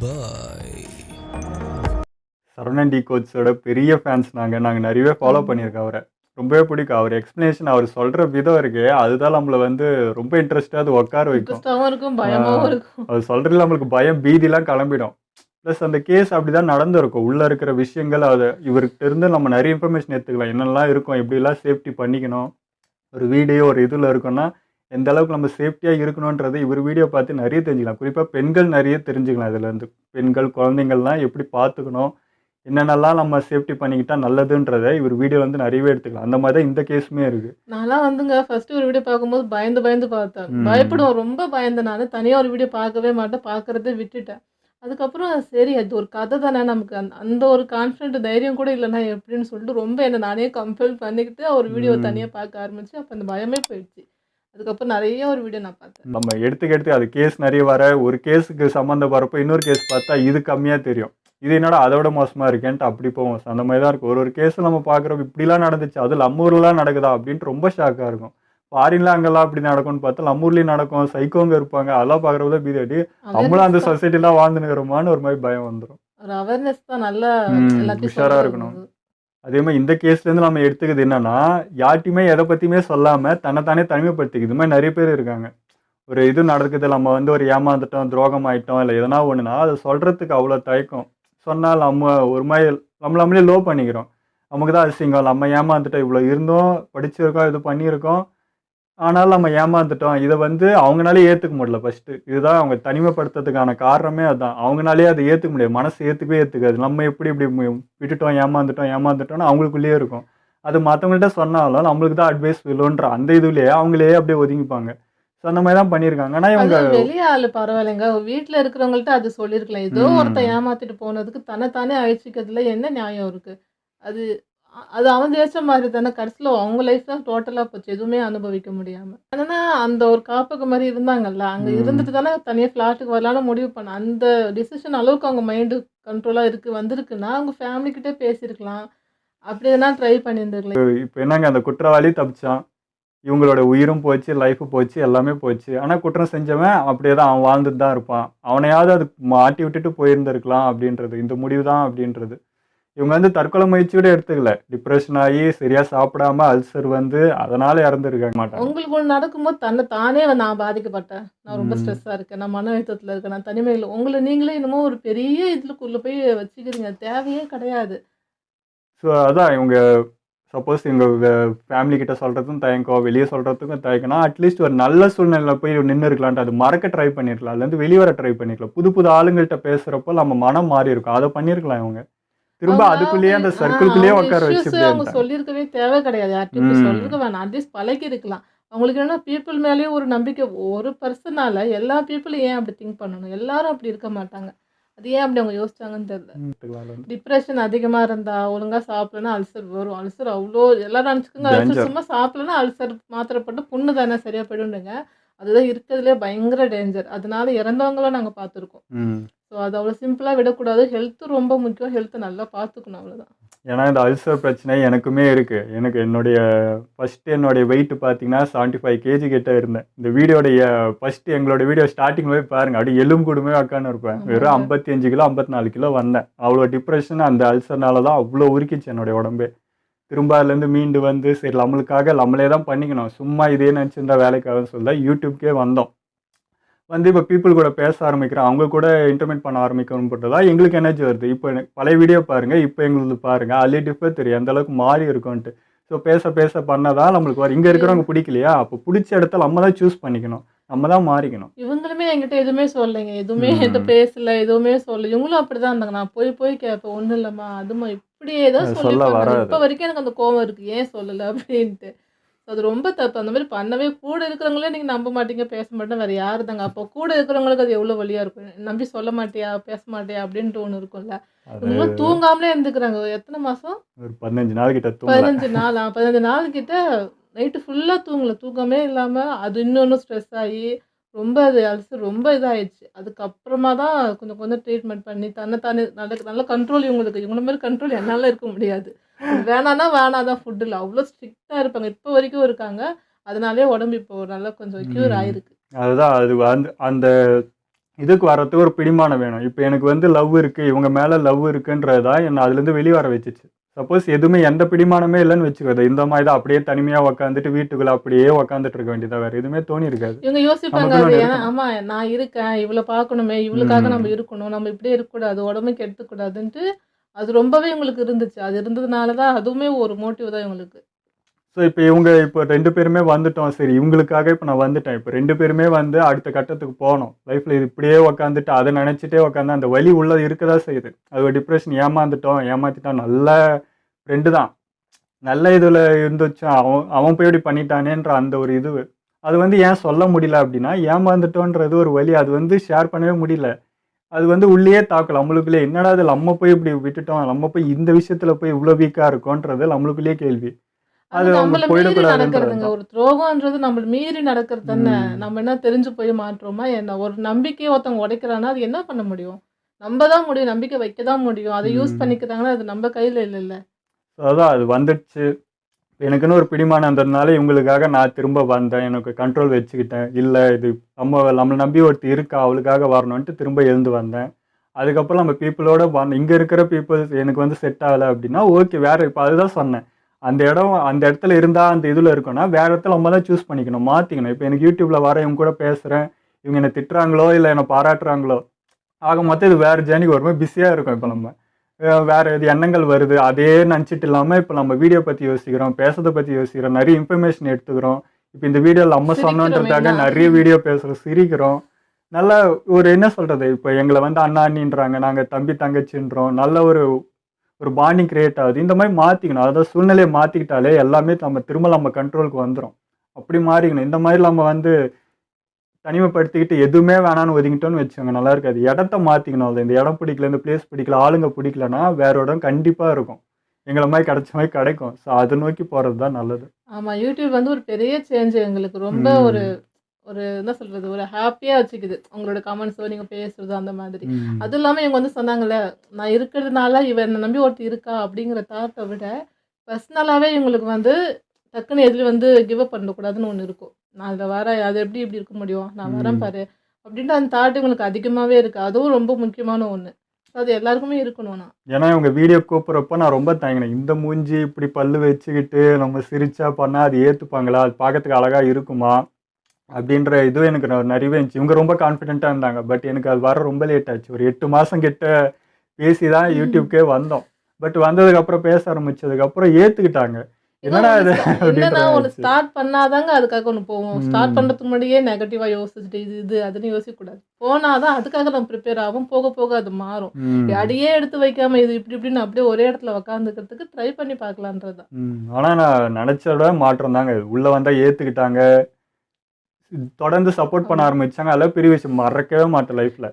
பாய். சரவணன் டி கோச்சோட பெரிய ஃபேன்ஸ் நாங்கள் நிறையவே ஃபாலோ பண்ணியிருக்கோம் அவரை. ரொம்பவே பிடிக்கும் அவர் எக்ஸ்பிளனேஷன், அவர் சொல்கிற விதம் இருக்கு, அதுதான் நம்மளை வந்து ரொம்ப இன்ட்ரெஸ்டாக அது உட்கார வைக்கும். இன்ட்ரெஸ்டாவும் இருக்கும், பயமாவும் இருக்கும். அவர் சொல்கிறதுல நம்மளுக்கு பயம் பீதிலாம் கிளம்பிடும். ப்ளஸ் அந்த கேஸ் அப்படி தான் நடந்திருக்கும். உள்ளே இருக்கிற விஷயங்கள் அதை இவர்கிட்ட இருந்து நம்ம நிறைய இன்ஃபர்மேஷன் எடுத்துக்கலாம். என்னெல்லாம் இருக்கும், எப்படிலாம் சேஃப்டி பண்ணிக்கணும், ஒரு வீடியோ ஒரு இதில் இருக்குன்னா எந்த அளவுக்கு நம்ம சேஃப்டியாக இருக்கணுன்றது இவர் வீடியோ பார்த்து நிறைய தெரிஞ்சுக்கலாம். குறிப்பாக பெண்கள் நிறைய தெரிஞ்சுக்கலாம். இதில் இருந்து பெண்கள் குழந்தைங்கள்லாம் எப்படி பார்த்துக்கணும், என்னென்னலாம் நம்ம சேஃப்டி பண்ணிக்கிட்டா நல்லதுன்றதை இவர் வீடியோ வந்து நிறையவே எடுத்துக்கலாம். அந்த மாதிரி தான் இந்த கேஸுமே இருக்குது. நான்லாம் வந்துங்க ஃபர்ஸ்ட் ஒரு வீடியோ பார்க்கும்போது பயந்து பார்த்தேன். பயப்படுவேன், ரொம்ப பயந்தேன். நான் தனியாக ஒரு வீடியோ பார்க்கவே மாட்டேன், பார்க்கறதே விட்டுட்டேன். அதுக்கப்புறம் சரி அது ஒரு கதை தானே, நமக்கு அந்த ஒரு கான்ஃபிடென்ட் தைரியம் கூட இல்லைன்னா எப்படின்னு சொல்லிட்டு ரொம்ப என்னை நானே கம்பல் பண்ணிக்கிட்டு ஒரு வீடியோ தனியாக பார்க்க ஆரம்பிச்சு. அப்போ அந்த பயமே போயிடுச்சு. அதுக்கப்புறம் நிறைய ஒரு வீடியோ நான் பார்த்தேன். நம்ம எடுத்துக்கிட்டு அது கேஸ் நிறைய வர ஒரு கேஸுக்கு சம்மந்தப்படுறப்போ இன்னொரு கேஸ் பார்த்தா இது கம்மியாக தெரியும், இது என்னடா அதோட மோசமாக இருக்கேன்ட்டு அப்படி போவோம். அந்த மாதிரி தான் இருக்கும். ஒரு கேஸில் நம்ம பார்க்குறோம் இப்படிலாம் நடந்துச்சு, அது நம்ம ஊர்லாம் நடக்குதா அப்படின்ட்டு ரொம்ப ஷாக்காக இருக்கும். ஃபாரின்லாம் அங்கெல்லாம் அப்படி நடக்கும்னு பார்த்தா நம்ம ஊர்லேயும் நடக்கும், சைக்கோங்க இருப்பாங்க, அதெல்லாம் பார்க்குறப்ப பீதி அடி நம்மளும் அந்த சொசைட்டிலாம் வாழ்ந்துனுக்கிறோமான்னு ஒரு மாதிரி பயம் வந்துடும். ஒரு அவேர்னஸ் தான், நல்லா உஷாராக இருக்கணும். அதே மாதிரி இந்த கேஸ்லேருந்து நம்ம எடுத்துக்கிறது என்னன்னா, யார்ட்டையுமே எதை பற்றியுமே சொல்லாமல் தன்னைத்தானே தனிமைப்படுத்திக்கு. இது மாதிரி நிறைய பேர் இருக்காங்க. ஒரு இது நடக்குது, நம்ம வந்து ஒரு ஏமாந்துட்டோம், துரோகம் ஆகிட்டோம், இல்லை எதனா ஒன்றுனா அதை சொல்கிறதுக்கு அவ்வளோ தயக்கம். சொன்னால் நம்ம ஒரு மாதிரி நம்மளே லோ பண்ணிக்கிறோம். நமக்கு தான் அசிங்கம், நம்ம ஏமாந்துட்டோம், இவ்வளோ இருந்தோம், படிச்சிருக்கோம், இது பண்ணியிருக்கோம், ஆனாலும் நம்ம ஏமாந்துட்டோம். இதை வந்து அவங்களாலே ஏற்றுக்க முடியல. ஃபஸ்ட்டு இதுதான் அவங்க தனிமைப்படுத்துறதுக்கான காரணமே அதுதான். அவங்களாலே அதை ஏற்றுக்க முடியாது, மனசு ஏற்றுக்காது. நம்ம எப்படி இப்படி விட்டுட்டோம், ஏமாந்துட்டோம்னு அவங்களுக்குள்ளேயே இருக்கும். அது மற்றவங்கள்ட்ட சொன்னாலும் நம்மளுக்கு தான் அட்வைஸ் விழுன்ற அந்த இதுலேயே அவங்களே அப்படியே ஒதுங்கிப்பாங்க. ஸோ அந்த மாதிரி தான் பண்ணியிருக்காங்க. ஆனால் இவங்க வெளியே ஆள் பரவாயில்லைங்க, வீட்டில் இருக்கிறவங்கள்ட்ட அது சொல்லியிருக்கலாம். ஏதோ ஒருத்தன் ஏமாத்திட்டு போனதுக்கு தன்னைத்தானே அழிச்சிக்கிறதுல என்ன நியாயம் இருக்குது? அது அவன் தேய்ச்ச மாதிரி தானே. கடைசியில் அவங்க லைஃப் தான் டோட்டலாக போச்சு, எதுவுமே அனுபவிக்க முடியாமல். என்னன்னா அந்த ஒரு காப்பக மாதிரி இருந்தாங்கல்ல, அங்கே இருந்துட்டு தானே தனியாக ஃப்ளாட்டுக்கு வரலான்னு முடிவு பண்ண. அந்த டிசிஷன் அளவுக்கு அவங்க மைண்டு கண்ட்ரோலாக வந்திருக்குன்னா அவங்க ஃபேமிலிக்கிட்டே பேசியிருக்கலாம், அப்படி எதனா ட்ரை பண்ணியிருந்துருக்கலாம். இப்போ என்னங்க, அந்த குற்றவாளி தப்பிச்சான், இவங்களோட உயிரும் போச்சு, லைஃபு போச்சு, எல்லாமே போச்சு. ஆனால் குற்றம் செஞ்சவன் அப்படியே தான் அவன் வாழ்ந்துட்டு தான் இருப்பான். அவனையாவது அது மாட்டி விட்டுட்டு போயிருந்திருக்கலாம் அப்படின்றது இந்த முடிவு தான் அப்படின்றது. இவங்க வந்து தற்கொலை முயற்சி கூட எடுத்துக்கல, டிப்ரெஷன் ஆகி சரியாக சாப்பிடாம அல்சர் வந்து அதனால இறந்துருக்காங்க மாட்டாங்க. உங்களுக்கு ஒன்று நடக்கும்போது தானே நான் பாதிக்கப்பட்டேன், நான் ரொம்ப ஸ்ட்ரெஸ்ஸாக இருக்கேன், நான் மன அழுத்தத்தில் இருக்கேன், நான் தனிமையில், உங்களை நீங்களே என்னமோ ஒரு பெரிய இதுக்குள்ளே போய் வச்சுக்கிறீங்க, தேவையே கிடையாது. ஸோ அதான் இவங்க சப்போஸ் எங்கள் ஃபேமிலி கிட்ட சொல்கிறதுக்கும் தயக்கம், வெளியே சொல்கிறதுக்கும் தயக்கம்னா அட்லீஸ்ட் ஒரு நல்ல சூழ்நிலையில் போய் நின்று இருக்கலான்ட்டு அது மறக்க ட்ரை பண்ணியிருக்கலாம், அதுலேருந்து வெளியே வர ட்ரை பண்ணியிருக்கலாம். புது ஆளுங்கள்ட்ட பேசுகிறப்போ நம்ம மனம் மாறி இருக்கும், அதை பண்ணியிருக்கலாம். இவங்க திரும்ப அதுக்குள்ளேயே அந்த சர்க்கிள்குள்ளேயே உட்கார வச்சு அவங்க சொல்லியிருக்கவே தேவை கிடையாது, யார்கிட்டையும் சொல்லிருக்க வேணாம், அட்லீஸ்ட் பழகி இருக்கலாம். அவங்களுக்கு என்ன பீப்புள் மேலேயும் ஒரு நம்பிக்கை. ஒரு பர்சனால எல்லா பீப்புளும் ஏன் அப்படி திங்க் பண்ணணும்? எல்லாரும் அப்படி இருக்க மாட்டாங்க. அது ஏன் அப்படி அவங்க யோசிச்சாங்கன்னு தெரியல. டிப்ரெஷன் அதிகமாக இருந்தால் ஒழுங்காக சாப்பிடலன்னா அல்சர் வரும். அல்சர் அவ்வளோ எல்லாரும் நினச்சிக்கோங்க, அல்சர் சும்மா சாப்பிடலன்னா அல்சர் மாத்திரை போட்டு புண்ணு தானே சரியாக போயிடுங்க. அதுதான் இருக்கிறதுலே பயங்கர டேஞ்சர். அதனால இறந்தவங்களும் நாங்கள் பார்த்துருக்கோம். ஸோ அது அவ்வளோ சிம்பிளாக விடக்கூடாது. ஹெல்த்து ரொம்ப முக்கியம், ஹெல்த்தை நல்லா பார்த்துக்கணும், அவ்வளோதான். ஏன்னா இந்த அல்சர் பிரச்சனை எனக்குமே இருக்குது. எனக்கு என்னுடைய வெயிட் பார்த்தீங்கன்னா 75 kg கிட்ட இருந்தேன். இந்த வீடியோடைய ஃபஸ்ட்டு எங்களோட வீடியோ ஸ்டார்டிங் போய் பாருங்கள், அப்படியே எலும்பு கூடமே உட்காந்து இருப்பேன். வெறும் 55 கிலோ 54 கிலோ வந்தேன். அவ்வளோ டிப்ரெஷன் அந்த அல்சர்னால தான் அவ்வளோ உருக்கிச்சு என்னுடைய உடம்பே. திரும்ப அதுலேருந்து மீண்டு வந்து சரி நம்மளுக்காக நம்மளே தான் பண்ணிக்கணும், சும்மா இதே நினச்சிருந்தா வேலைக்காகன்னு சொல்லி யூடியூப்கே வந்தோம். வந்து இப்போ பீப்புள் கூட பேச ஆரம்பிக்கிறோம், அவங்க கூட இன்டர்மெண்ட் பண்ண ஆரம்பிக்கணும் போட்டதா எங்களுக்கு எனர்ஜி வருது. இப்போ பழைய வீடியோ பாருங்க, இப்போ எங்களுக்கு பாருங்க, அதுலேயே டிஃபர் தெரியும் எந்த அளவுக்கு மாறி இருக்கும்ன்ட்டு. ஸோ பேச பேச பண்ணதான் நம்மளுக்கு வரும். இங்கே இருக்கிறவங்க பிடிக்கலையா, அப்போ பிடிச்ச இடத்துல நம்ம தான் சூஸ் பண்ணிக்கணும், நம்ம தான் மாறிக்கணும். இவங்களுமே என்கிட்ட எதுவுமே சொல்லலைங்க. எதுவுமே என்கிட்ட ம். பேசல, எதுவுமே சொல்லல. இவங்களும் அப்படிதான் இருந்தாங்க. நான் போய் போய் கேட்பேன். "ஒண்ணும் இல்லம்மா, அதும்மா" இப்படியே தான் அது சொல்ல சொல்லிட்டு வந்தாங்க. வராது. இப்ப வரைக்கும் எனக்கு அந்த கோவம் இருக்கு. ஏன் சொல்லல அப்படின்ட்டு. அது ரொம்ப தப்பு. அந்த மாரி பண்ணவே கூட இருக்கிறவங்களே நீங்க நம்ப மாட்டீங்க, பேச மாட்டேன். வேற யாருதாங்க? அப்போ கூட இருக்கிறவங்களுக்கு அது எவ்வளோ வலியா இருக்கும். நம்பி சொல்ல மாட்டியா, பேச மாட்டியா அப்படின்ட்டு ஒண்ணு இருக்கும்ல. அது இவங்கலாம் தூங்காமலே இருந்துக்கிறாங்க. எத்தன மாசம்? ஒரு 15 நாள் கிட்ட தூங்கல. 15 நாளா? 15 நாள் கிட்ட நைட்டு ஃபுல்லா தூங்கல. தூக்கமே இல்லாம அது இன்னொன்னு ஸ்ட்ரெஸ் ஆயி, ரொம்ப அது அல்சர் ரொம்ப இதாயிடுச்சு. அதுக்கப்புறமா தான் கொஞ்சம் கொஞ்சம் ட்ரீட்மெண்ட் பண்ணி தன்ன தானே நல்ல நல்ல கண்ட்ரோல் இவங்களுக்கு. இவங்கள மாரி கண்ட்ரோல் என்னால இருக்க முடியாது. அது வேணான்னா வேணாம் தான் ஃபுட்டுல. அவ்ளோ ஸ்ட்ரிக்ட்டா இருப்பாங்க. இப்போ வரைக்கும் இருக்காங்க. அதனாலயே உடம்பு இப்போ நல்லா கொஞ்சம் க்யூர் ம். ஆயிருக்கு. அதுதான் அது வந்து அந்த இதுக்கு வர்றதுக்கு ஒரு பிடிமானம் வேணும். இப்போ எனக்கு வந்து லவ் இருக்கு, இவங்க மேல லவ் இருக்குன்றது தான் என்ன அதுலேருந்து வெளிய வர வச்சுச்சு. சப்போஸ் எதுவுமே எந்த பிடிமானமே இல்லன்னு வச்சுக்கோ, இந்த மாரி தான் அப்படியே தனிமையா உட்காந்துட்டு வீட்டுக்குள்ள அப்படியே உட்காந்துட்டு இருக்க வேண்டியதா, வேற எதுவுமே தோணியிருக்காது. இவங்க யோசிப்பாங்க நமக்குன்னு அது ஒண்ணு ஏன்னா இருக்கணும். ஆமா நான் இருக்கேன், இவள பார்க்கணுமே, இவளுக்காக நம்ம ம். இருக்கணும், நம்ம இப்படியே இருக்கக்கூடாது, உடம்பு கெடுத்துக்கூடாதுன்ட்டு அது ரொம்பவே இவங்களுக்கு இருந்துச்சு. அது இருந்ததுனால தான் அதுவுமே ஒரு மோட்டிவ் தான் இவங்களுக்கு. ஸோ இப்போ இவங்க இப்போ 2 பேருமே வந்துட்டோம். சரி இவங்களுக்காக இப்போ நான் வந்துட்டேன். இப்போ 2 பேருமே வந்து அடுத்த கட்டத்துக்கு போணும். லைஃப்ல இது இப்படியே உட்காந்துட்டு அத நினைச்சுட்டே உட்காந்தா அந்த வலி உள்ள இருக்க தான் செய்யுது. அது ஒரு டிப்ரஷன் ஏமாந்துட்டோம், ஏமாத்திட்டான் நல்ல ஃப்ரெண்டு தான். நல்ல இதுல இருந்துச்சு. அவன் அவன் போய் இப்படி பண்ணிட்டானேன்ற அந்த ஒரு இது. அது வந்து ஏன் சொல்ல முடியல அப்படின்னா, ஏமாந்துட்டோன்றது ஒரு வலி. அது வந்து ஷேர் பண்ணவே முடியல. அது வந்து உள்ளேயே தாக்கல. நம்மளுக்குள்ளயே என்னடா இது நம்ம போய் இப்படி விட்டுட்டோம். நம்ம போய் இந்த விஷயத்துல போய் இவ்ளோ வீக்கா இருக்கோன்றது நம்மளுக்குள்ளேயே கேள்வி. அது அது அவங்க நம்மள மீறி போயிடக்கூடாதுன்றது நடக்கிறதுங்க. தான். ஒரு துரோகம்ன்றது நம்மள மீறி நடக்கிறது தானே. ம். நம்ம என்ன தெரிஞ்சு போய் மாட்றோமா என்ன? ஒரு நம்பிக்கைய ஒருத்தவங்க உடைக்கிறான்னா, அது என்ன பண்ண முடியும்? நம்ப தான் முடியும். நம்பிக்கை வைக்க தான் முடியும். அத யூஸ் ம். பண்ணிக்கிறாங்கன்னா, அது நம்ப கையில இல்லல்ல. அதான் அது வந்துடுச்சு. எனக்குன்னு ஒரு பிடிமானம் இருந்ததுனால இவங்களுக்காக நான் திரும்ப வந்தேன். எனக்கு கண்ட்ரோல் வச்சுக்கிட்டேன். இல்ல இது நம்மள நம்பி ஒருத்தி இருக்கா, அவளுக்காக வரணுன்ட்டு திரும்ப எழுந்து வந்தேன். அதுக்கப்புறம் நம்ம பீப்பிளோட இங்க இருக்கிற பீப்பிள்ஸ் எனக்கு வந்து செட் ஆகல அப்படின்னா, ஓகே வேற இப்ப அதுதான் சொன்னேன். அந்த இடத்துல இருந்தா அந்த இதுல இருக்கோம்னா, வேற இடத்துல நம்ம தான் சூஸ் பண்ணிக்கணும். மாத்திக்கணும். இப்ப எனக்கு YouTubeல வரேன், இவங்க கூட பேசுறேன். இவங்க என்ன திட்டுறாங்களோ, இல்ல என்ன பாராட்டுறாங்களோ, ஆக மொத்தம் இது வேற ஜேர்னிக்கு வரும்போது பிஸியா இருக்கோம் இப்ப நம்ம. வேற எது எண்ணங்கள் வருது. அதே நெனச்சிட்டு இல்லாம, இப்ப நம்ம வீடியோ பத்தி யோசிக்கிறோம், பேசுறத பத்தி யோசிக்கிறோம், நெறைய இன்ஃபர்மேஷன் எடுத்துக்கிறோம். இப்ப இந்த வீடியோல நம்ம சிரிக்கிறோம் சொன்னோன்றதுக்காக மெயினா. நெறைய வீடியோ பேசுறோம், சிரிக்கிறோம். நல்லா ஒரு என்ன சொல்றது, இப்ப எங்கள வந்து அண்ணா, அண்ணின்றாங்க. நாங்க தம்பி, தங்கச்சின்றோம். நல்ல ஒரு ஒரு பாண்டிங் கிரியேட் ஆகுது. இந்த மாரி மாத்திக்கணும். அதாவது சூழ்நிலைய மாத்திக்கிட்டாலே எல்லாமே திரும்ப நம்ம கண்ட்ரோலுக்கு வந்துரும். அப்படி மாறிக்கணும். இந்த மாரி நம்ம வந்து தனிமைப்படுத்திக்கிட்டு எதுவுமே வேணான்னு ஒதுங்கிட்டோம்னு வச்சுக்கோங்க, நல்லா இருக்காது. இடத்த மாத்திக்கணும். அது இந்த இடம் பிடிக்கல, இந்த பிளேஸ் பிடிக்கல, ஆளுங்க பிடிக்கலன்னா வேற இடம் கண்டிப்பா இருக்கும். எங்கள மாரி கிடைச்ச மாரி கிடைக்கும். ஸோ அத நோக்கி போறது தான் நல்லது. ஆமா. YouTube வந்து ஒரு பெரிய சேஞ்ச் எங்களுக்கு. ரொம்ப ஒரு ம். ஒரு என்ன சொல்றது? ஒரு ஹேப்பியா வச்சுக்குது. உங்களோட கமெண்ட்ஸோ, நீங்க பேசுறதோ அந்த மாதிரி. ம். அதுவும் இல்லாம இவங்க வந்து சொன்னாங்கல்ல, நான் இருக்கிறதுனால இவ என்ன நம்பி ஒருத்தி இருக்கா அப்படிங்கிற தாட்ட விட, பர்சனலாவே இவங்களுக்கு வந்து டக்குன்னு எதுலயும் வந்து கிவ் அப் பண்ணக்கூடாதுன்னு ஒண்ணு இருக்கும். நான் அதுல வரேன். அது எப்படி இப்படி இருக்க முடியும்? நான் வரேன் ம். பாரு. அப்படின்ட்டு அந்த தாட் இவங்களுக்கு அதிகமாவே இருக்கு. அதுவும் ரொம்ப முக்கியமான ஒண்ணு. அது எல்லாருக்குமே இருக்கணும் ஆனா. ஏன்னா இவங்க வீடியோ கூப்பிடுறப்போ நான் ரொம்ப தயங்கினேன். இந்த மூஞ்சி இப்படி பல்லு வச்சுக்கிட்டு நம்ம சிரிச்சா பண்ணா அது ஏத்துப்பாங்களா? அது பார்க்கறதுக்கு அழகா இருக்குமா? அப்படின்ற இதுவும் எனக்கு நிறையவே இருந்துச்சு. இவங்க ரொம்ப கான்ஃபிடென்ட்டா இருந்தாங்க. பட் எனக்கு அது வர ரொம்ப லேட் ஆச்சு. ஒரு 8 மாசம் கிட்ட பேசி தான் ம். YouTubeக்கே வந்தோம். பட் வந்ததுக்கப்புறம் பேச ஆரம்பிச்சதுக்கப்புறம் ஏத்துக்கிட்டாங்க. இன்னொன்னு என்னடா ஒண்ணு இது அப்படின்ற என்னன்னா, மாரி ஒண்ணு ஆயிடுச்சு. ஸ்டார்ட் பண்ணாதாங்க அதுக்காக ஒண்ணு போவோம். ஸ்டார்ட் ம். பண்றதுக்கு முன்னாடியே நெகட்டிவா யோசிச்சுட்டு, இது இது அதுன்னு யோசிக்கக்கூடாது. போனா தான் அதுக்காக நம்ம ப்ரிப்பேர் ஆவோம். போக போக அது மாறும். ம். அடியே எடுத்து வைக்காம இது இப்படி இப்படின்னு அப்படியே ஒரே இடத்துல உக்காந்துக்கிறதுக்கு ட்ரை பண்ணி பார்க்கலான்றது தான். ம். ஆனா நான் நெனச்சத விட மாற்றம் தாங்க. உள்ள வந்தா ஏத்துக்கிட்டாங்க. தொடர்ந்து சப்போர்ட் பண்ண ஆமா. ஆரம்பிச்சாங்க. அதெல்லாம் பெரிய விஷயம். மறக்கவே மாட்டேன் லைஃப்ல.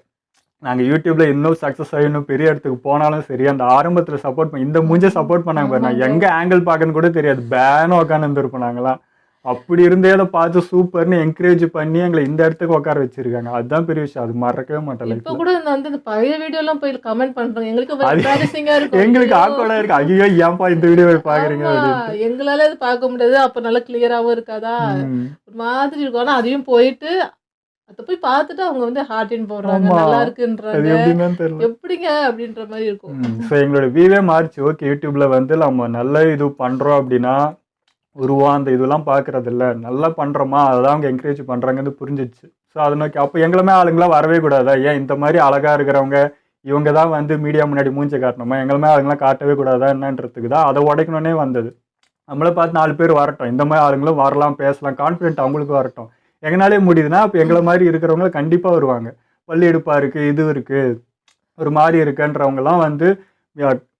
நாங்க YouTubeல இன்னும் சக்சஸ் ஆகி இன்னும் பெரிய இடத்துக்கு போனாலும் சரி, அந்த ஆரம்பத்தில சப்போர்ட் இந்த மூஞ்ச சப்போர்ட் பண்ணாங்க பாரு. நான் ஆமாங்க. எங்க ஆங்கிள் பார்க்கன்னு கூட தெரியாது. பேன்னு உட்கார்ந்து இருந்திருப்போம் நாங்கலாம். அப்படி இருந்தே அத பார்த்து சூப்பர்ன்னு என்கரேஜ் பண்ணி எங்கள இந்த இடத்துக்கு உட்கார வச்சிருக்காங்க. அதுதான் பெரிய விஷயம். அது மறக்கவே மாட்டேன் இப்ப லைஃப்ல. கூட நான் வந்து இந்த பழைய வீடியோலாம் போய் கமெண்ட் பண்றோம். எங்களுக்கு ஒரு அது எம்பாரசிங்கா இருக்கும். எங்களுக்கு ஐயோ! ஆக்வர்டா இருக்கு. ஐயய்யோ! ஏன்பா இந்த வீடியோவ பார்க்குறீங்க ஆமா. அப்படின்ட்டு. எங்களால அது பார்க்க முடியாது. அப்ப நல்லா கிளியராவும் இருக்காதா? ம். ஒரு மாதிரி இருக்கும். ஆனா அதையும் போயிட்டு அத போய் பார்த்துட்டு அவங்க வந்து ஹார்டின் போடுறாங்க. ஆமா. நல்லா அது இருக்குன்றாங்க. எப்படின்னு தான் தெரியல. எப்படிங்க? அப்படின்ற மாரி இருக்கும். ஸோ எங்களோட வியூவே மாறுச்சு. ஓகே யூடியூப்ல வந்து நம்ம நல்ல இது பண்றோம் அப்படின்னா, உருவம் அந்த இதெல்லாம் பார்க்கறது இல்ல. நல்லா பண்ணுறோமா அததான் அவங்க என்கரேஜ் பண்ணுறாங்கன்னு புரிஞ்சிச்சு. ஸோ அதை நோக்கி அப்போ எங்களுமே ஆளுங்களாம் வரவே கூடாதா? ஏன் இந்த மாதிரி அழகாக இருக்கிறவங்க இவங்க தான் வந்து மீடியா முன்னாடி மூஞ்சி காட்டணுமா? எங்களுமே ஆளுங்களாம் காட்டவே கூடாதா என்னன்றதுக்கு தான் அதை உடைக்கணுன்னே வந்தது. நம்மளை பார்த்து 4 பேர் வரட்டும், இந்த மாதிரி ஆளுங்களும் வரலாம், பேசலாம், கான்ஃபிடென்ட் அவங்களுக்கு வரட்டும். எங்களாலே முடியுதுன்னா அப்போ எங்களை மாதிரி இருக்கிறவங்க கண்டிப்பாக வருவாங்க. பள்ளி எடுப்பா இருக்குது, இது இருக்குது, ஒரு மாதிரி இருக்குன்றவங்கலாம் வந்து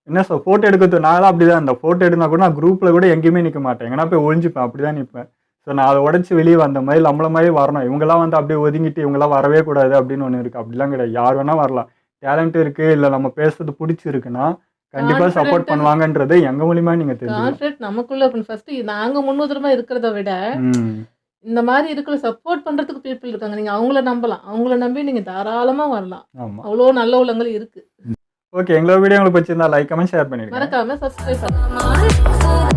என்ன சொல் ஃபோட்டோ எடுக்கிறது. நான்லாம் அப்படி தான். இந்த ஃபோட்டோ எடுனா கூட நான் குரூப்பில் கூட எங்கேயுமே நிற்க மாட்டேன், எங்கன்னா போய் ஒழிஞ்சிப்பேன், அப்படி தான் நிற்பேன். ஸோ நான் அதை உடச்சி வெளியே வந்த மாதிரி நம்மள மாதிரி வரணும். இவங்கெல்லாம் வந்து அப்படியே ஒதுங்கிட்டு இவங்கெல்லாம் வரவே கூடாது அப்படின்னு ஒன்று இருக்குது. அப்படிலாம் கிடையாது, யார் வேணால் வரலாம். டேலண்ட் இருக்குது, இல்லை நம்ம பேசுறது பிடிச்சிருக்குன்னா கண்டிப்பாக சப்போர்ட் பண்ணுவாங்கன்றது எங்கள் மூலியமாக நீங்கள் தெரிஞ்சுக்கலாம். கான்ஃபிடென்ட் நமக்குள்ள ஃபர்ஸ்ட் நாங்கள் முன்னுதாரணமாக இருக்கிறத விட இந்த மாதிரி இருக்கிற சப்போர்ட் பண்ணுறதுக்கு பீப்புள் இருக்காங்க. நீங்கள் அவங்கள நம்பலாம், அவங்கள நம்பி நீங்கள் தாராளமாக வரலாம். ஆமாம். அவ்வளோ நல்ல உள்ளங்கள் இருக்குது. ஓகே, எங்களோட வீடியோ உங்களுக்கு பிடிச்சிருந்தா லைக், கமெண்ட், ஷேர் பண்ணிடுங்க. மறக்காம சப்ஸ்கிரைப் பண்ணுங்க.